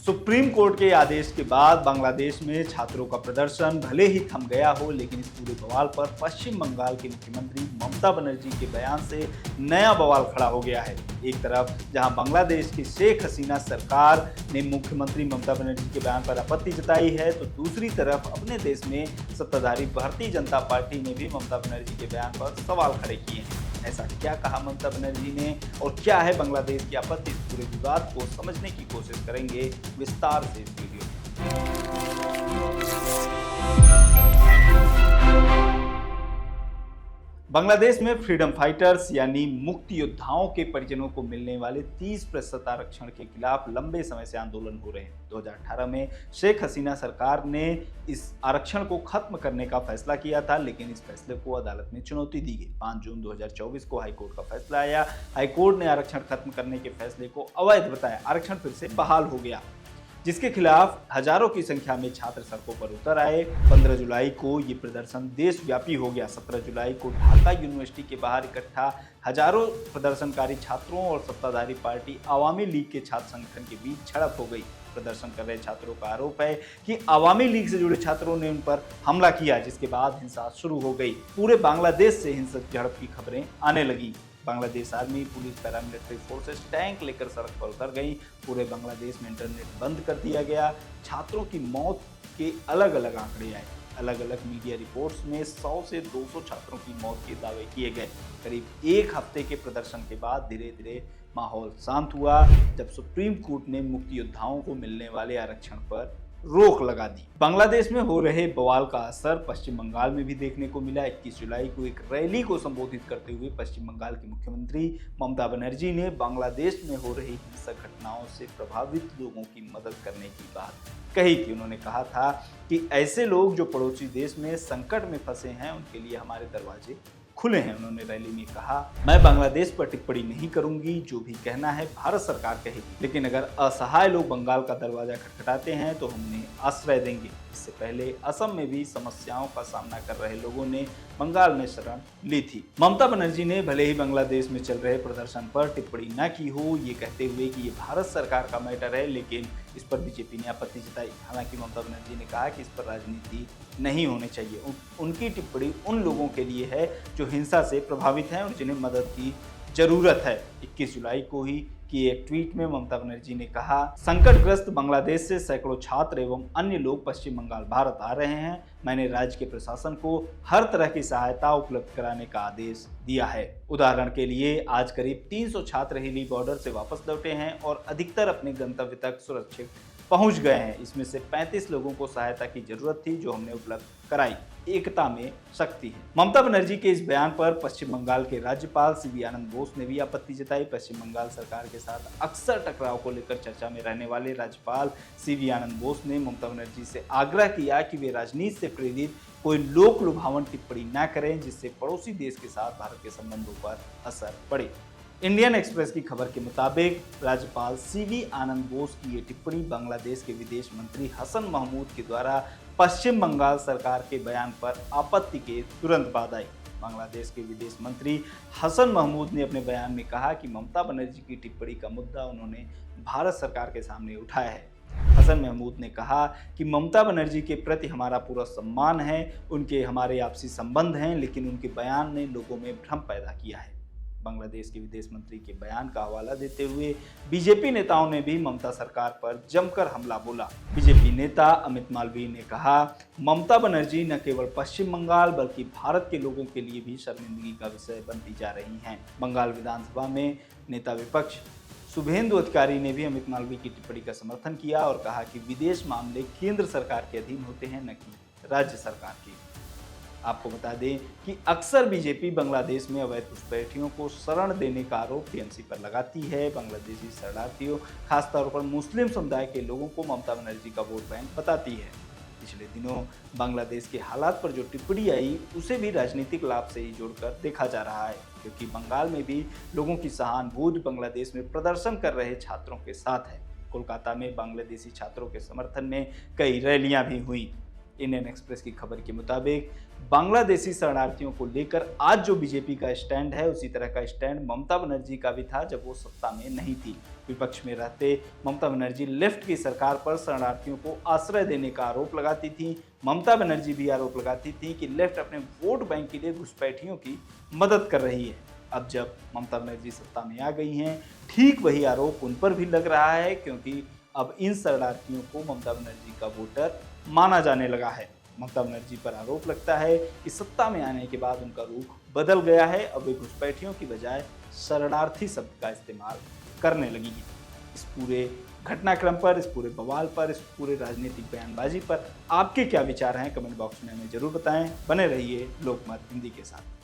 Supreme court के आदेश के बाद बांग्लादेश में छात्रों का प्रदर्शन भले ही थम गया हो, लेकिन इस पूरे बवाल पर पश्चिम बंगाल की मुख्यमंत्री ममता बनर्जी के बयान से नया बवाल खड़ा हो गया है। एक तरफ जहां बांग्लादेश की शेख हसीना सरकार ने मुख्यमंत्री ममता बनर्जी के बयान पर आपत्ति जताई है, तो दूसरी तरफ अपने देश में सत्ताधारी भारतीय जनता पार्टी ने भी ममता बनर्जी के बयान पर सवाल खड़े किए हैं। ऐसा क्या कहा ममता बनर्जी ने और क्या है बांग्लादेश की आपत्ति, इस पूरे विवाद को समझने की कोशिश करेंगे विस्तार से इस वीडियो में। बांग्लादेश में फ्रीडम फाइटर्स यानी मुक्ति योद्धाओं के परिजनों को मिलने वाले 30% आरक्षण के खिलाफ लंबे समय से आंदोलन हो रहे हैं। 2018 में शेख हसीना सरकार ने इस आरक्षण को खत्म करने का फैसला किया था, लेकिन इस फैसले को अदालत में चुनौती दी गई। 5 जून 2024 को हाईकोर्ट का फैसला आया। हाईकोर्ट ने आरक्षण खत्म करने के फैसले को अवैध बताया। आरक्षण फिर से बहाल हो गया, जिसके खिलाफ हजारों की संख्या में छात्र सड़कों पर उतर आए। 15 जुलाई को ये प्रदर्शन देशव्यापी हो गया। 17 जुलाई को ढाका यूनिवर्सिटी के बाहर इकट्ठा हजारों प्रदर्शनकारी छात्रों और सत्ताधारी पार्टी आवामी लीग के छात्र संगठन के बीच झड़प हो गई। प्रदर्शन कर रहे छात्रों का आरोप है कि आवामी लीग से जुड़े छात्रों ने उन पर हमला किया, जिसके बाद हिंसा शुरू हो गई। पूरे बांग्लादेश से हिंसक झड़प की खबरें आने लगी। Bangladesh army, police, paramilitary forces tank लेकर सड़क पर उतर गई। पूरे बांग्लादेश में इंटरनेट बंद कर दिया गया। छात्रों की मौत के अलग अलग आंकड़े आए। अलग अलग मीडिया रिपोर्ट्स में 100 से 200 छात्रों की मौत के दावे किए गए। करीब एक हफ्ते के प्रदर्शन के बाद धीरे धीरे माहौल शांत हुआ, जब सुप्रीम कोर्ट ने मुक्ति योद्धाओं को मिलने वाले आरक्षण पर रोक लगा दी। बांग्लादेश में हो रहे बवाल का असर पश्चिम बंगाल में भी देखने को मिला। 21 जुलाई को एक रैली को संबोधित करते हुए पश्चिम बंगाल की मुख्यमंत्री ममता बनर्जी ने बांग्लादेश में हो रही हिंसक घटनाओं से प्रभावित लोगों की मदद करने की बात कही थी। उन्होंने कहा था कि ऐसे लोग जो पड़ोसी देश में संकट में फंसे हैं, उनके लिए हमारे दरवाजे खुले हैं। उन्होंने रैली में कहा, मैं बांग्लादेश पर टिप्पणी नहीं करूंगी, जो भी कहना है भारत सरकार कहेगी, लेकिन अगर असहाय लोग बंगाल का दरवाजा खटखटाते हैं तो हम उन्हें आश्रय देंगे। इससे पहले असम में भी समस्याओं का सामना कर रहे लोगों ने बंगाल में शरण ली थी। ममता बनर्जी ने भले ही बांग्लादेश में चल रहे प्रदर्शन पर टिप्पणी न की हो, ये कहते हुए कि ये भारत सरकार का मैटर है, लेकिन इस पर बीजेपी ने आपत्ति जताई। हालांकि ममता बनर्जी ने कहा कि इस पर राजनीति नहीं होनी चाहिए। उनकी टिप्पणी उन लोगों के लिए है जो हिंसा से प्रभावित हैं और जिन्हें मदद की जरूरत है। 21 जुलाई को ही की एक ट्वीट में ममता बनर्जी ने कहा, संकटग्रस्त बांग्लादेश से सैकड़ों छात्र एवं अन्य लोग पश्चिम बंगाल भारत आ रहे हैं। मैंने राज्य के प्रशासन को हर तरह की सहायता उपलब्ध कराने का आदेश दिया है। उदाहरण के लिए आज करीब 300 छात्र हिली बॉर्डर से वापस लौटे हैं और अधिकतर अपने गंतव्य तक सुरक्षित पहुंच गए हैं। इसमें से 35 लोगों को सहायता की जरूरत थी, जो हमने उपलब्ध कराई। एकता में शक्ति है। ममता बनर्जी के इस बयान पर पश्चिम बंगाल के राज्यपाल सीवी आनंद बोस ने भी आपत्ति जताई। पश्चिम बंगाल सरकार के साथ अक्सर टकराव को लेकर चर्चा में रहने वाले राज्यपाल सीवी आनंद बोस ने ममता बनर्जी से आग्रह किया कि वे राजनीति से प्रेरित कोई लोक लुभावन टिप्पणी न करें, जिससे पड़ोसी देश के साथ भारत के संबंधों पर असर पड़े। इंडियन एक्सप्रेस की खबर के मुताबिक राज्यपाल सीवी आनंद बोस की ये टिप्पणी बांग्लादेश के विदेश मंत्री हसन महमूद के द्वारा पश्चिम बंगाल सरकार के बयान पर आपत्ति के तुरंत बाद आई। बांग्लादेश के विदेश मंत्री हसन महमूद ने अपने बयान में कहा कि ममता बनर्जी की टिप्पणी का मुद्दा उन्होंने भारत सरकार के सामने उठाया है। हसन महमूद ने कहा कि ममता बनर्जी के प्रति हमारा पूरा सम्मान है, उनके हमारे आपसी संबंध हैं, लेकिन उनके बयान ने लोगों में भ्रम पैदा किया है। बांग्लादेश के विदेश मंत्री के बयान का हवाला देते हुए बीजेपी नेताओं ने भी ममता सरकार पर जमकर हमला बोला। बीजेपी नेता अमित मालवीय ने कहा, ममता बनर्जी न केवल पश्चिम बंगाल बल्कि भारत के लोगों के लिए भी शर्मिंदगी का विषय बनती जा रही हैं। बंगाल विधानसभा में नेता विपक्ष शुभेंदु अधिकारी ने भी अमित मालवीय की टिप्पणी का समर्थन किया और कहा कि विदेश मामले केंद्र सरकार के अधीन होते हैं, न कि राज्य सरकार के। आपको बता दें कि अक्सर बीजेपी बांग्लादेश में अवैध घुसपैठियों को शरण देने का आरोप टीएमसी पर लगाती है। बांग्लादेशी शरणार्थियों, खासतौर पर मुस्लिम समुदाय के लोगों को ममता बनर्जी का वोट बैंक बताती है। पिछले दिनों बांग्लादेश के हालात पर जो टिप्पणी आई, उसे भी राजनीतिक लाभ से ही जोड़कर देखा जा रहा है, क्योंकि बंगाल में भी लोगों की सहानुभूति बांग्लादेश में प्रदर्शन कर रहे छात्रों के साथ है। कोलकाता में बांग्लादेशी छात्रों के समर्थन में कई रैलियां भी हुई। इंडियन एक्सप्रेस की खबर के मुताबिक बांग्लादेशी शरणार्थियों को लेकर आज जो बीजेपी का स्टैंड है, उसी तरह का स्टैंड ममता बनर्जी का भी था जब वो सत्ता में नहीं थी। विपक्ष में रहते ममता बनर्जी लेफ्ट की सरकार पर शरणार्थियों को आश्रय देने का आरोप लगाती थी। ममता बनर्जी भी आरोप लगाती थी कि लेफ्ट अपने वोट बैंक के लिए घुसपैठियों की मदद कर रही है। अब जब ममता बनर्जी सत्ता में आ गई हैं, ठीक वही आरोप उन पर भी लग रहा है, क्योंकि अब इन शरणार्थियों को ममता बनर्जी का वोटर माना जाने लगा है। ममता बनर्जी पर आरोप लगता है कि सत्ता में आने के बाद उनका रुख बदल गया है। अब वे घुसपैठियों की बजाय शरणार्थी शब्द का इस्तेमाल करने लगी है। इस पूरे घटनाक्रम पर, इस पूरे बवाल पर, इस पूरे राजनीतिक बयानबाजी पर आपके क्या विचार हैं? कमेंट बॉक्स में हमें जरूर बताएं। बने रहिए लोकमत हिंदी के साथ।